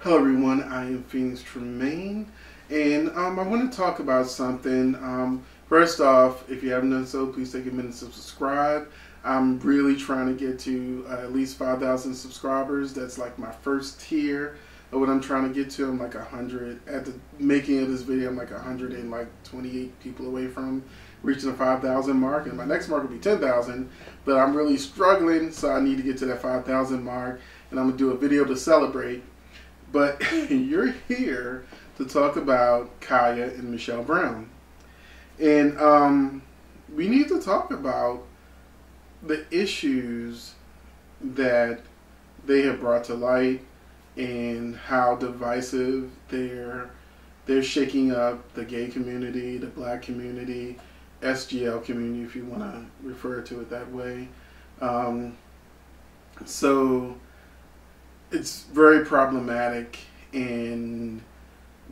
Hello everyone, I am Phoenix Tremaine, and I want to talk about something. First off, if you haven't done so, please take a minute to subscribe. I'm really trying to get to at least 5,000 subscribers. That's like my first tier of what I'm trying to get to. I'm like 100, at the making of this video, I'm like 128 people away from reaching the 5,000 mark, and my next mark will be 10,000, but I'm really struggling, so I need to get to that 5,000 mark, and I'm going to do a video to celebrate. But you're here to talk about Khia and Michelle Brown. And we need to talk about the issues that they have brought to light and how divisive they're shaking up the gay community, the black community, SGL community, if you want to refer to it that way. So it's very problematic, and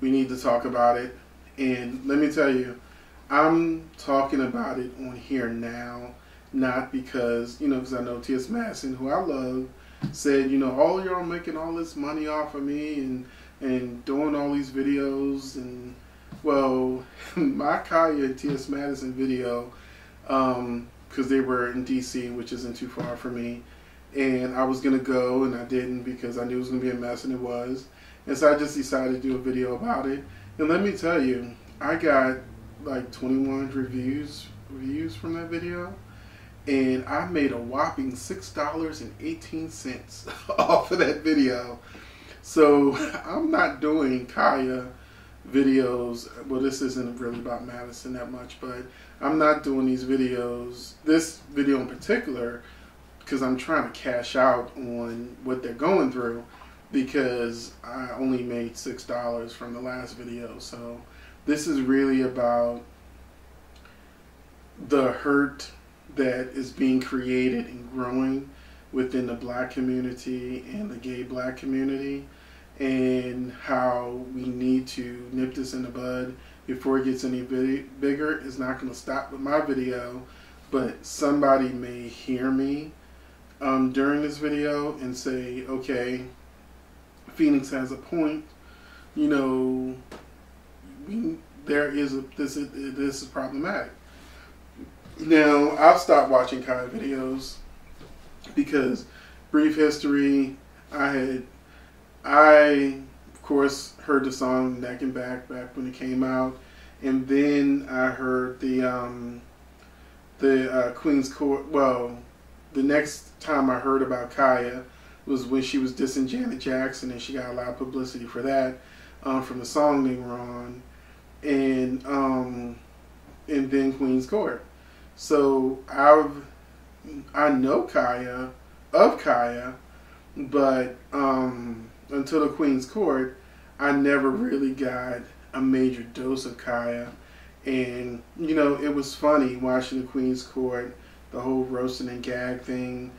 we need to talk about it. And let me tell you, I'm talking about it on here now, not because, because I know T.S. Madison, who I love, said, all y'all making all this money off of me and doing all these videos. And, well, my Khia and T.S. Madison video, because they were in D.C., which isn't too far from me, and I was going to go, and I didn't because I knew it was going to be a mess, and it was. And so I just decided to do a video about it. And let me tell you, I got like 2,100 views from that video, and I made a whopping $6.18 off of that video. So I'm not doing Khia videos. Well, this isn't really about Madison that much, but I'm not doing these videos, this video in particular, because I'm trying to cash out on what they're going through, because I only made $6 from the last video. So this is really about the hurt that is being created and growing within the black community and the gay black community, and how we need to nip this in the bud before it gets any bigger. It's not going to stop with my video, but somebody may hear me during this video and say, okay, Phoenix has a point, this is problematic. Now, I've stopped watching Khia videos because, brief history, I of course heard the song Neck and Back when it came out, and then I heard the Queen's Court. Well, the next time I heard about Khia was when she was dissing Janet Jackson, and she got a lot of publicity for that from the song they were on, and then Queen's Court. So I know Khia, but until the Queen's Court, I never really got a major dose of Khia. And it was funny watching the Queen's Court, the whole roasting and gag thing.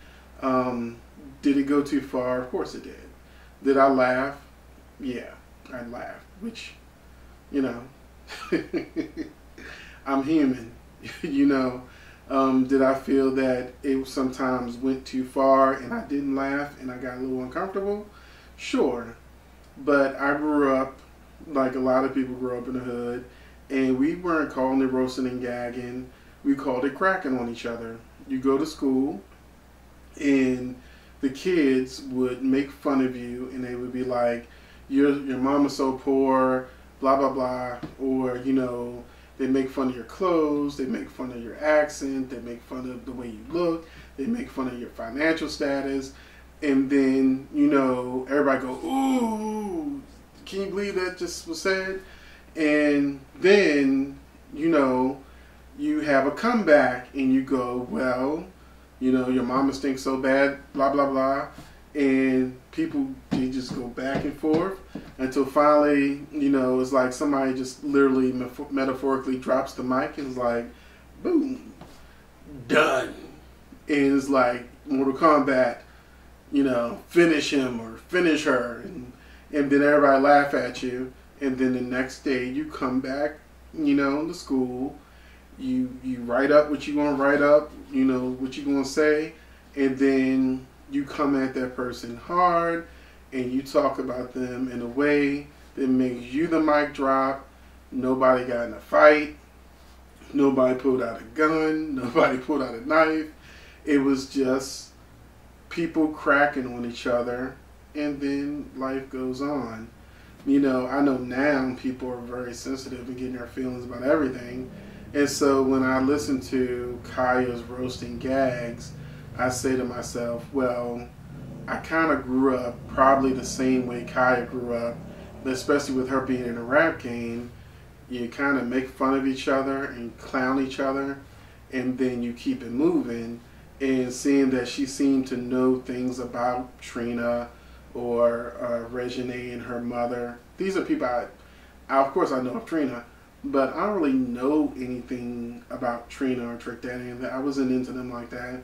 Did it go too far? Of course it did. Did I laugh? Yeah, I laughed, which, I'm human, Did I feel that it sometimes went too far and I didn't laugh and I got a little uncomfortable? Sure. But I grew up, like a lot of people grew up in the hood, and we weren't calling it roasting and gagging. We called it cracking on each other. You go to school, and the kids would make fun of you, and they would be like, your mama's so poor, blah, blah, blah. Or, they make fun of your clothes, they make fun of your accent, they make fun of the way you look, they make fun of your financial status. And then, everybody go, ooh, can you believe that just was said? And then, you have a comeback and you go, well, your mama stinks so bad, blah, blah, blah. And people, they just go back and forth until finally, it's like somebody just literally metaphorically drops the mic and is like, boom, done. And it's like Mortal Kombat, finish him or finish her. And then everybody laugh at you. And then the next day you come back, to school. You write up what you're going to write up, what you're going to say. And then you come at that person hard, and you talk about them in a way that makes you the mic drop. Nobody got in a fight. Nobody pulled out a gun. Nobody pulled out a knife. It was just people cracking on each other, and then life goes on. You know, I know now people are very sensitive and getting their feelings about everything. And so when I listen to Khia's roasting gags, I say to myself, well, I kind of grew up probably the same way Khia grew up, especially with her being in a rap game. You kind of make fun of each other and clown each other, and then you keep it moving. And seeing that she seemed to know things about Trina or Reginae and her mother. These are people of course I know of Trina, but I don't really know anything about Trina or Trick Daddy, and I wasn't into them like that.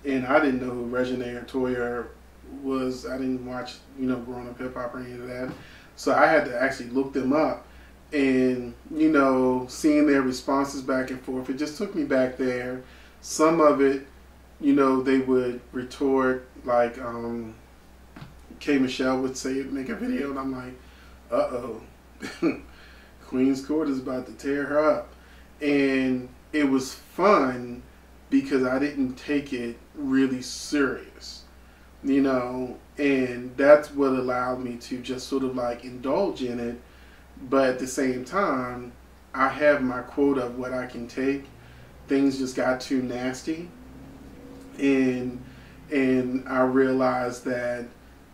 And I didn't know who Reginae or Toya was. I didn't watch, you know, growing up hip hop or any of that. So I had to actually look them up. And, you know, seeing their responses back and forth, it just took me back there. Some of it, you know, they would retort like Khia Michelle would say, make a video, and I'm like, uh-oh, Queen's Court is about to tear her up. And it was fun because I didn't take it really serious, you know, and that's what allowed me to just sort of like indulge in it. But at the same time, I have my quota of what I can take. Things just got too nasty. And I realized that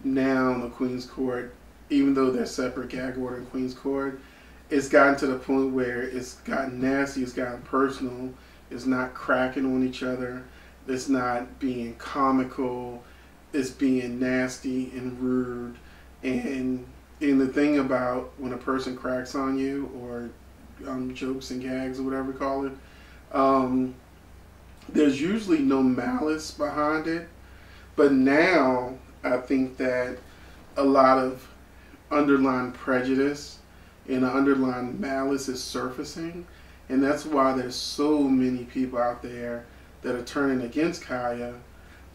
now in the Queen's Court, even though they're separate gag order in Queen's Court, it's gotten to the point where it's gotten nasty, it's gotten personal, it's not cracking on each other, it's not being comical, it's being nasty and rude. And the thing about when a person cracks on you, or jokes and gags or whatever we call it, there's usually no malice behind it. But now I think that a lot of underlying prejudice and underlying malice is surfacing, and that's why there's so many people out there that are turning against Khia,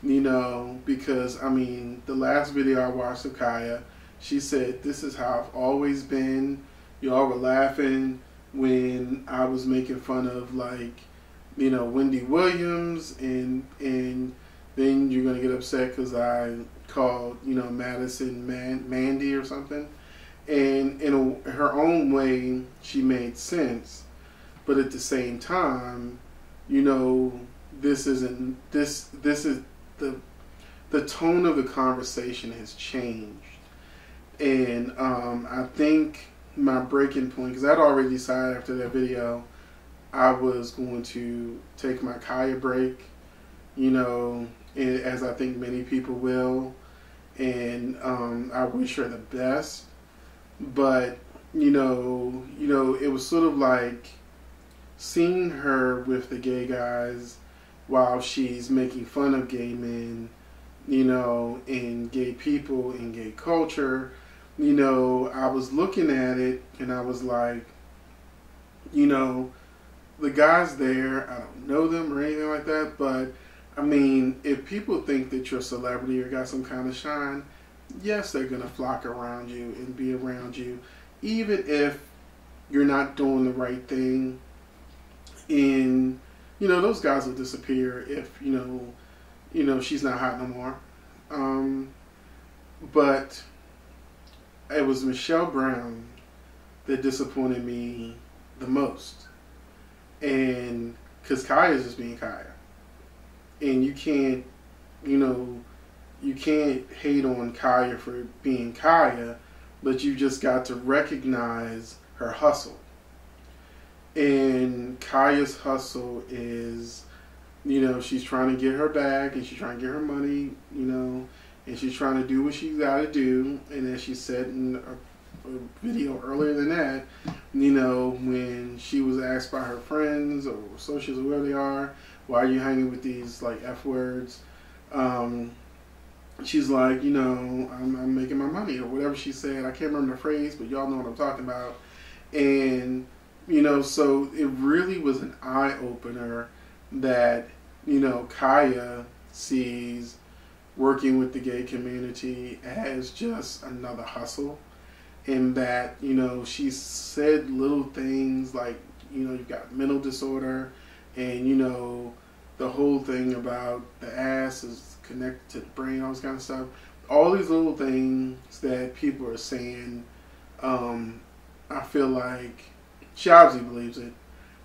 you know, because I mean, the last video I watched of Khia, she said, "This is how I've always been. Y'all were laughing when I was making fun of, like, you know, Wendy Williams, and then you're gonna get upset because I called, you know, Madison Mandy or something." And in her own way, she made sense, but at the same time, you know, this is the tone of the conversation has changed. And I think my breaking point, because I'd already decided after that video I was going to take my Khia break, you know, as I think many people will, and I wish her the best. But you know, it was sort of like seeing her with the gay guys while she's making fun of gay men, you know, and gay people and gay culture. You know, I was looking at it and I was like, you know, the guys there, I don't know them or anything like that, but I mean, if people think that you're a celebrity or got some kind of shine, yes, they're going to flock around you and be around you, even if you're not doing the right thing. And, you know, those guys will disappear if, you know, she's not hot no more. But it was Michelle Brown that disappointed me the most. And because Khia is just being Khia. And you can't, you know, you can't hate on Khia for being Khia, but you just got to recognize her hustle. And Khia's hustle is, you know, she's trying to get her bag and she's trying to get her money, you know, and she's trying to do what she's got to do. And as she said in a video earlier than that, you know, when she was asked by her friends or associates or whoever they are, why are you hanging with these, like, F words? She's like, you know, I'm making my money, or whatever she said. I can't remember the phrase, but y'all know what I'm talking about. And, you know, so it really was an eye-opener that, you know, Khia sees working with the gay community as just another hustle. In that, you know, she said little things like, you know, you've got mental disorder, and, you know, the whole thing about the ass is connected to the brain, all this kind of stuff. All these little things that people are saying, I feel like she obviously believes it,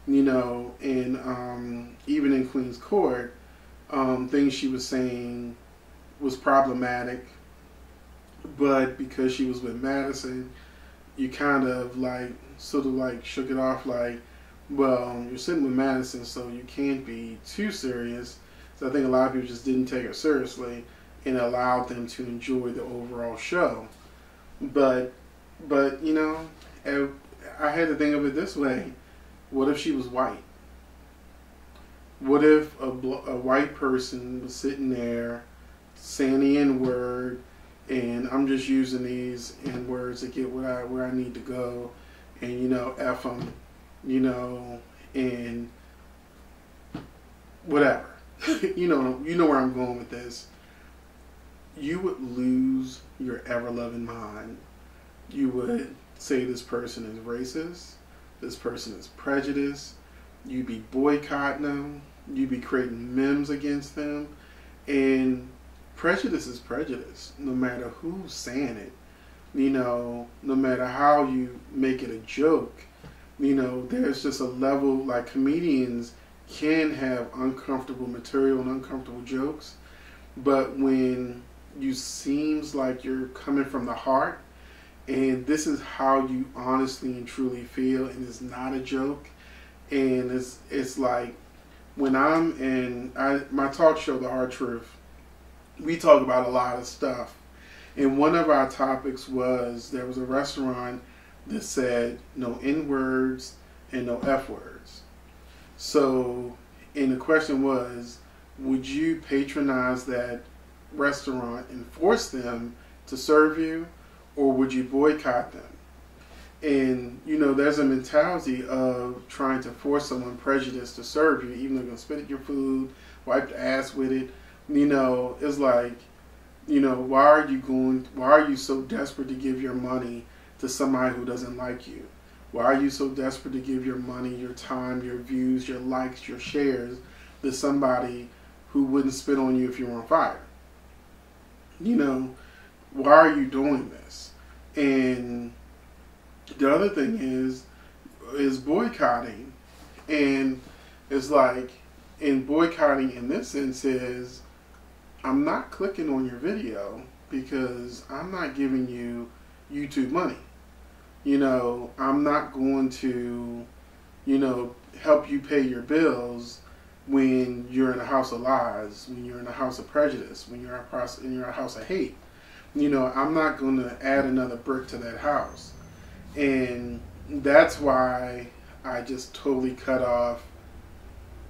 you know, and even in Queen's Court, things she was saying was problematic, but because she was with Madison, you kind of like sort of like shook it off like, well, you're sitting with Madison, so you can't be too serious. So I think a lot of people just didn't take her seriously and allowed them to enjoy the overall show. But you know, I had to think of it this way: what if she was white? What if a white person was sitting there saying the N-word, and I'm just using these N-words to get where I need to go, and, you know, F them, you know, and whatever. you know where I'm going with this. You would lose your ever-loving mind. You would say this person is racist, this person is prejudiced, you'd be boycotting them, you'd be creating memes against them, and prejudice is prejudice, no matter who's saying it. You know, no matter how you make it a joke, you know, there's just a level, like, comedians can have uncomfortable material and uncomfortable jokes, but when you seems like you're coming from the heart, and this is how you honestly and truly feel, and it's not a joke, and it's like, when I'm in my talk show, The Hard Truth, we talk about a lot of stuff. And one of our topics was, there was a restaurant that said no N-words and no F-words. So, and the question was, would you patronize that restaurant and force them to serve you, or would you boycott them? And, you know, there's a mentality of trying to force someone prejudiced to serve you, even though they're going to spit at your food, wipe the ass with it. You know, it's like, you know, why are you so desperate to give your money to somebody who doesn't like you? Why are you so desperate to give your money, your time, your views, your likes, your shares to somebody who wouldn't spit on you if you were on fire? You know, why are you doing this? And the other thing is boycotting. And it's like, in boycotting in this sense is, I'm not clicking on your video because I'm not giving you YouTube money. You know, I'm not going to, you know, help you pay your bills when you're in a house of lies, when you're in a house of prejudice, when you're in a house of hate. You know, I'm not going to add another brick to that house. And that's why I just totally cut off,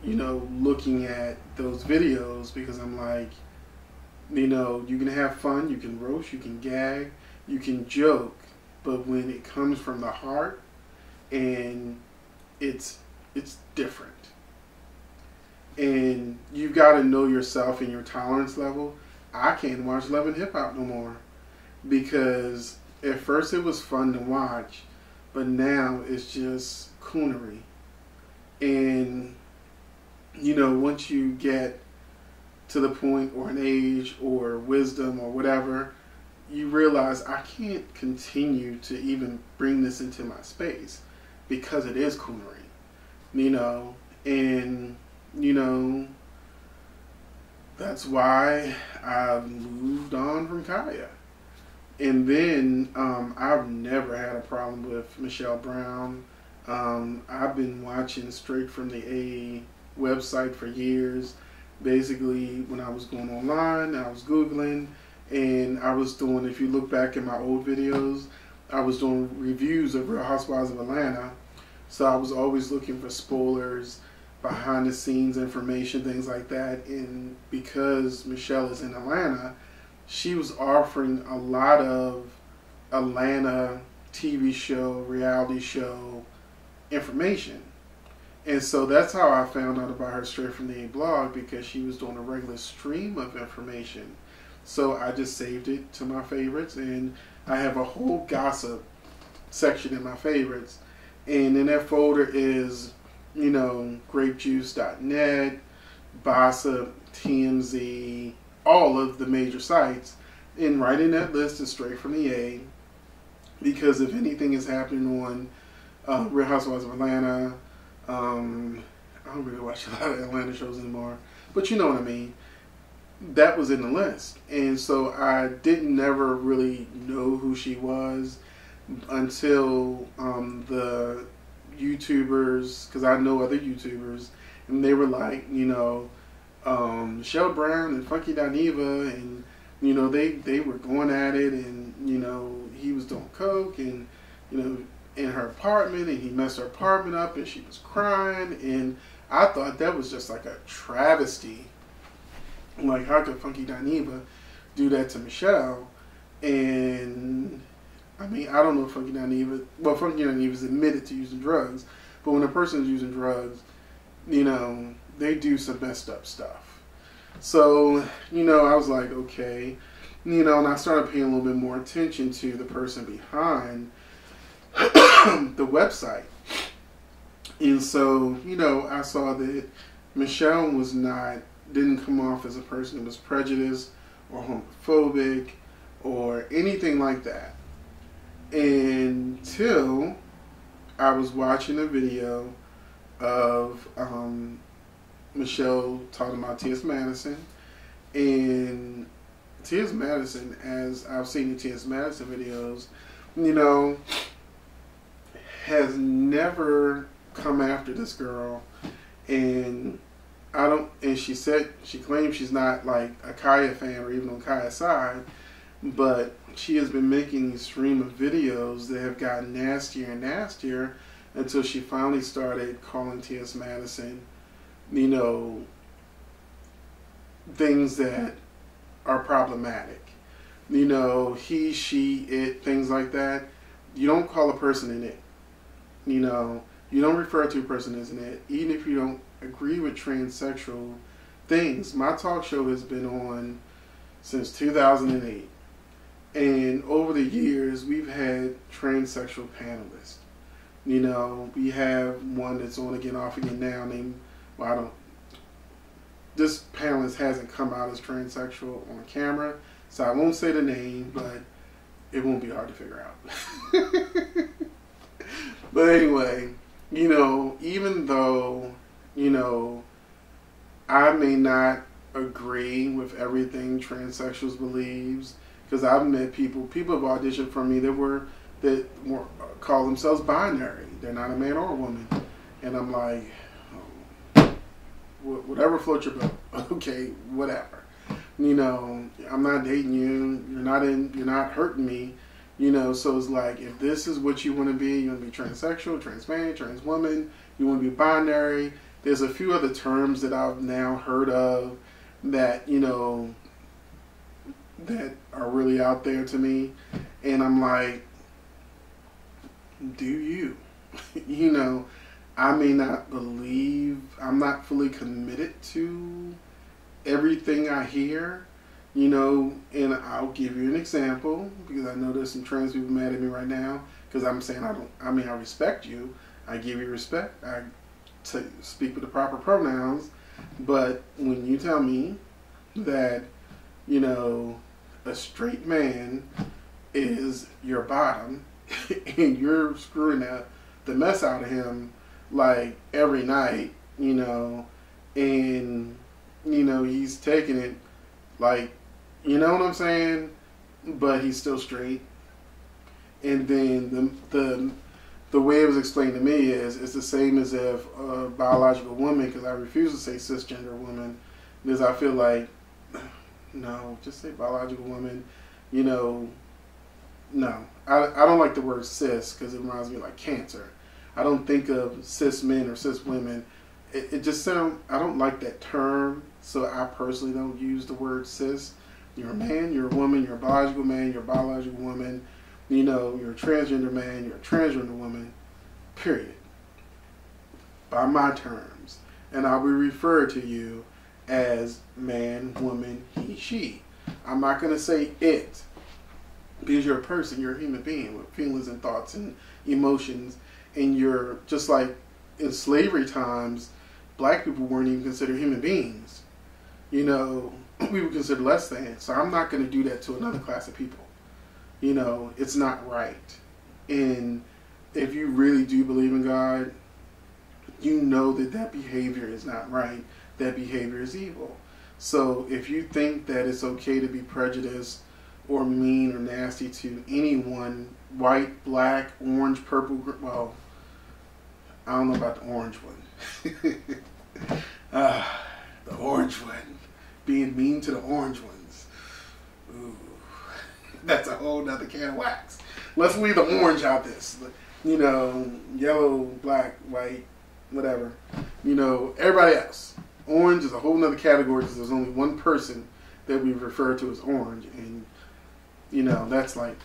you know, looking at those videos, because I'm like, you know, you can have fun, you can roast, you can gag, you can joke, but when it comes from the heart, and it's different. And you've got to know yourself and your tolerance level. I can't watch Love and Hip Hop no more, because at first it was fun to watch, but now it's just coonery. And, you know, once you get to the point, or an age, or wisdom, or whatever, you realize I can't continue to even bring this into my space, because it is coonery. You know, and, you know, that's why I've moved on from Khia. And then I've never had a problem with Michelle Brown. I've been watching straight from the A website for years. Basically, when I was going online, I was Googling, and I was doing, if you look back at my old videos, I was doing reviews of Real Housewives of Atlanta. So I was always looking for spoilers, behind the scenes information, things like that. And because Michelle is in Atlanta, she was offering a lot of Atlanta TV show, reality show information. And so that's how I found out about her straight from the blog, because she was doing a regular stream of information. So I just saved it to my favorites, and I have a whole gossip section in my favorites. And in that folder is, grapejuice.net, Gossip, TMZ, all of the major sites. And right in that list is straight from the A, because if anything is happening on Real Housewives of Atlanta, I don't really watch a lot of Atlanta shows anymore, but you know what I mean. That was in the list, and so I didn't never really know who she was until the YouTubers, because I know other YouTubers, and they were like, Michelle Brown and Funky Dineva, and they were going at it, and he was doing coke, and in her apartment, and he messed her apartment up, and she was crying, and I thought that was just like a travesty. Like, how could Funky Dineva do that to Michelle? And I mean, I don't know if Funky Dineva's admitted to using drugs, but when a person is using drugs, they do some messed up stuff. So, I was like, okay, and I started paying a little bit more attention to the person behind the website. And so, I saw that Michelle didn't come off as a person who was prejudiced or homophobic or anything like that. Until I was watching a video of Michelle talking about T.S. Madison. And T.S. Madison, as I've seen the T.S. Madison videos, has never come after this girl. And she claims she's not like a Khia fan or even on Khia's side, but she has been making these stream of videos that have gotten nastier and nastier until she finally started calling T.S. Madison, things that are problematic. He, she, it, things like that. You don't call a person an it. You don't refer to a person as an it, even if you don't agree with transsexual things. My talk show has been on since 2008, and over the years we've had transsexual panelists. We have one that's on again, off again now, named, this panelist hasn't come out as transsexual on camera, so I won't say the name, but it won't be hard to figure out. But anyway, even though I may not agree with everything transsexuals believes, because I've met people have auditioned for me that call themselves binary. They're not a man or a woman, and I'm like, whatever floats your boat. Okay, whatever. I'm not dating you. You're not hurting me. So it's like, if this is what you want to be transsexual, trans man, trans woman, you want to be binary. There's a few other terms that I've now heard of that, that are really out there to me. And I'm like, do you? I may not believe, I'm not fully committed to everything I hear, and I'll give you an example, because I know there's some trans people mad at me right now, because I'm saying I respect you, I give you respect, I speak with the proper pronouns, but when you tell me that, a straight man is your bottom, and you're screwing the mess out of him, like, every night, and, he's taking it, like, you know what I'm saying? But he's still straight. And then the way it was explained to me is, it's the same as if a biological woman, because I refuse to say cisgender woman, because I feel like, no, just say biological woman, no. I don't like the word cis, because it reminds me of like cancer. I don't think of cis men or cis women. It just sounds, I don't like that term, so I personally don't use the word cis. You're a man, you're a woman, you're a biological man, you're a biological woman, you're a transgender man, you're a transgender woman, period. By my terms. And I will refer to you as man, woman, he, she. I'm not going to say it, because you're a person, you're a human being with feelings and thoughts and emotions, and you're just like in slavery times, black people weren't even considered human beings. You know, we were considered less than. So I'm not going to do that to another class of people. You know, it's not right. And if you really do believe in God, you know that that behavior is not right. That behavior is evil. So if you think that it's okay to be prejudiced or mean or nasty to anyone, white, black, orange, purple, well, I don't know about the orange one. The orange one. Being mean to the orange ones. Ooh. That's a whole nother can of wax. Let's leave the orange out this. You know, yellow, black, white, whatever. You know, everybody else. Orange is a whole nother category because there's only one person that we refer to as orange. And, you know, that's like,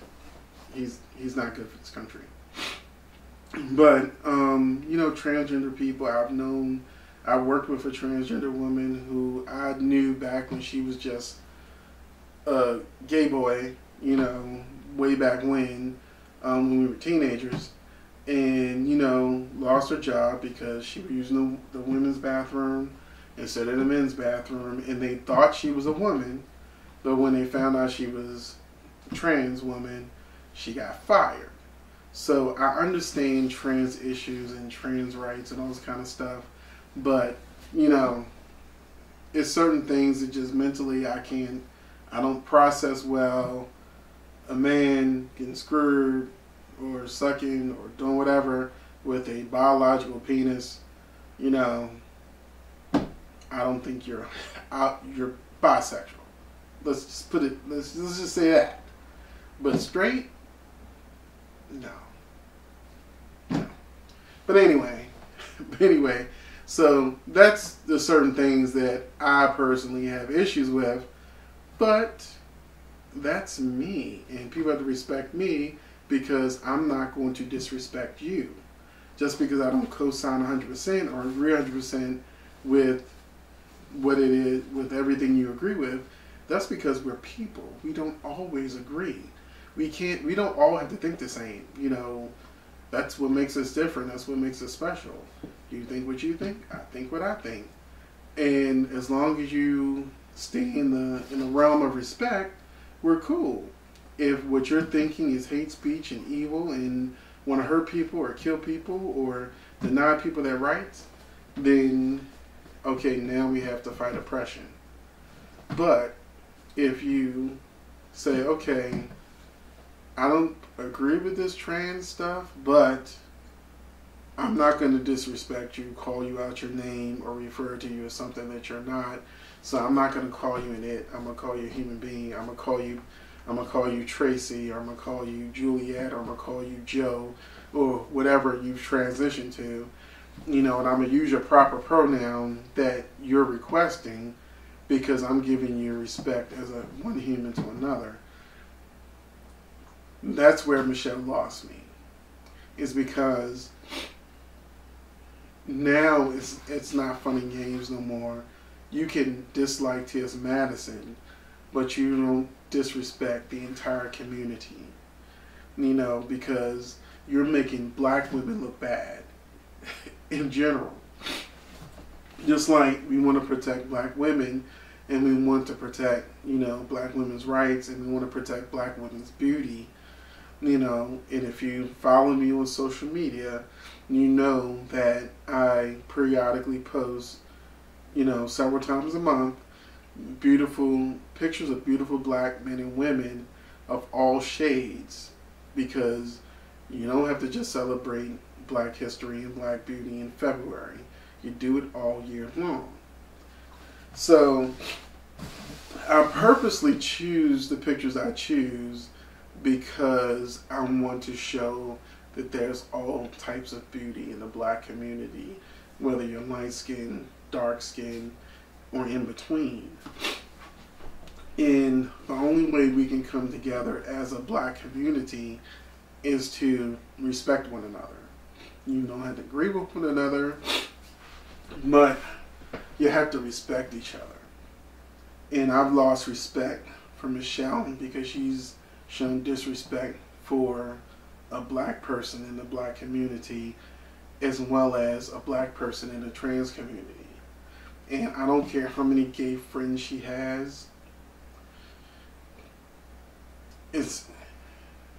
he's not good for this country. But, you know, transgender people, I worked with a transgender woman who I knew back when she was just a gay boy, you know, way back when we were teenagers. And, you know, lost her job because she was using the women's bathroom instead of the men's bathroom. And they thought she was a woman, but when they found out she was a trans woman, she got fired. So I understand trans issues and trans rights and all this kind of stuff. But, you know, it's certain things that just mentally I don't process well. A man getting screwed or sucking or doing whatever with a biological penis, you know, I don't think you're bisexual. Let's just put it, let's just say that. But straight, no. But anyway, so that's the certain things that I personally have issues with, but that's me, and people have to respect me because I'm not going to disrespect you. Just because I don't co-sign 100% or agree 100% with what it is, with everything you agree with, that's because we're people. We don't always agree. We don't all have to think the same, you know. That's what makes us different. That's what makes us special. You think what you think, I think what I think. And as long as you stay in the realm of respect, we're cool. If what you're thinking is hate speech and evil and want to hurt people or kill people or deny people their rights, then okay, now we have to fight oppression. But if you say, okay, I don't agree with this trans stuff, but I'm not going to disrespect you, call you out your name, or refer to you as something that you're not. So I'm not going to call you an it. I'm going to call you a human being. I'm going to call you Tracy, or I'm going to call you Juliet, or I'm going to call you Joe, or whatever you've transitioned to. You know, and I'm going to use your proper pronoun that you're requesting because I'm giving you respect as one human to another. That's where Michelle lost me. Is because now it's not fun and games no more. You can dislike T.S. Madison, but you don't disrespect the entire community. You know, because you're making black women look bad in general. Just like we want to protect black women and we want to protect, you know, black women's rights and we want to protect black women's beauty. You know, and if you follow me on social media, you know that I periodically post, you know, several times a month, beautiful pictures of beautiful black men and women of all shades, because you don't have to just celebrate black history and black beauty in February. You do it all year long. So I purposely choose the pictures I choose because I want to show that there's all types of beauty in the black community, whether you're light skinned, dark skinned, or in between. And the only way we can come together as a black community is to respect one another. You don't have to agree with one another, but you have to respect each other. And I've lost respect for Michelle because she's shown disrespect for a black person in the black community as well as a black person in the trans community. And I don't care how many gay friends she has. It's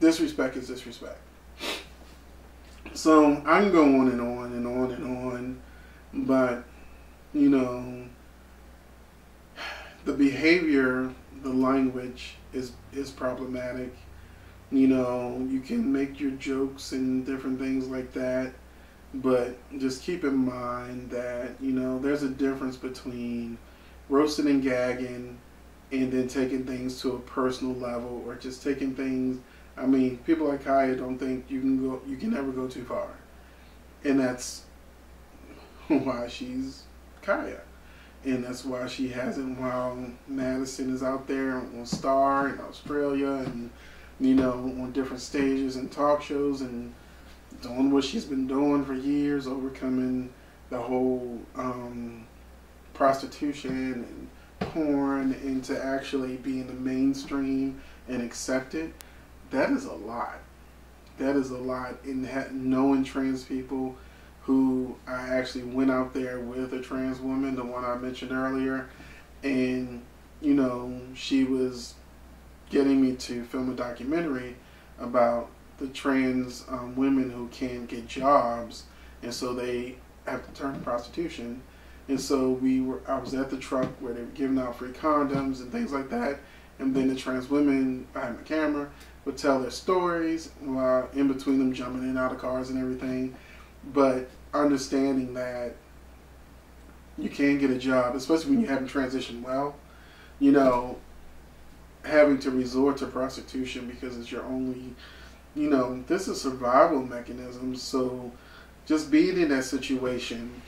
disrespect is disrespect. So I can go on and on and on and on, but you know, the behavior, the language is problematic. You know, you can make your jokes and different things like that, but just keep in mind that, you know, there's a difference between roasting and gagging and then taking things to a personal level, or just taking things. I mean, people like Khia don't think you can never go too far, and that's why she's Khia, and that's why she hasn't. While Madison is out there on Star in Australia, and you know, on different stages and talk shows, and doing what she's been doing for years, overcoming the whole prostitution and porn, and to actually be in the mainstream and accepted. That is a lot. That is a lot. In knowing trans people, who I actually went out there with a trans woman, the one I mentioned earlier, and you know, she was getting me to film a documentary about the trans women who can't get jobs, and so they have to turn to prostitution. And so I was at the truck where they were giving out free condoms and things like that, and then the trans women behind the camera would tell their stories while in between them jumping in and out of cars and everything. But understanding that you can get a job, especially when you haven't transitioned well, you know, having to resort to prostitution because it's your only, you know, this is survival mechanism. So just being in that situation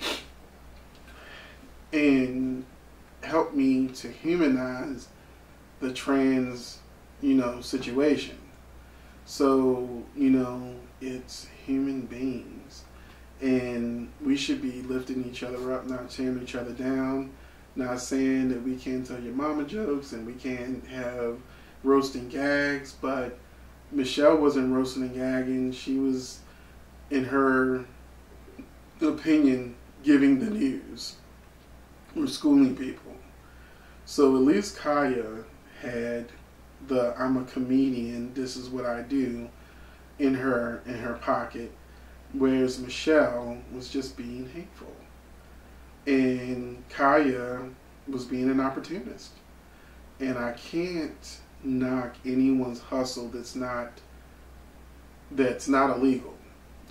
and help me to humanize the trans, you know, situation. So, you know, it's human beings, and we should be lifting each other up, not tearing each other down. Not saying that we can't tell your mama jokes and we can't have roasting gags, but Michelle wasn't roasting and gagging. She was, in her opinion, giving the news or schooling people. So at least Khia had the "I'm a comedian, this is what I do" in her pocket, whereas Michelle was just being hateful, and Khia was being an opportunist. And I can't knock anyone's hustle that's not illegal,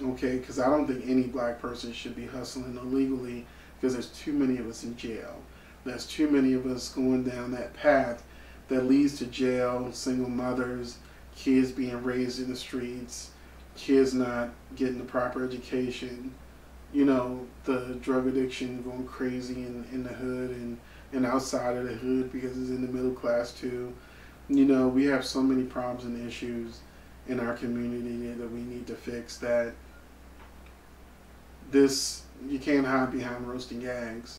okay? Because I don't think any black person should be hustling illegally, because there's too many of us in jail. There's too many of us going down that path that leads to jail, single mothers, kids being raised in the streets, kids not getting the proper education, you know, the drug addiction going crazy in the hood and outside of the hood because it's in the middle class too. You know, we have so many problems and issues in our community that we need to fix, that you can't hide behind roasting gags.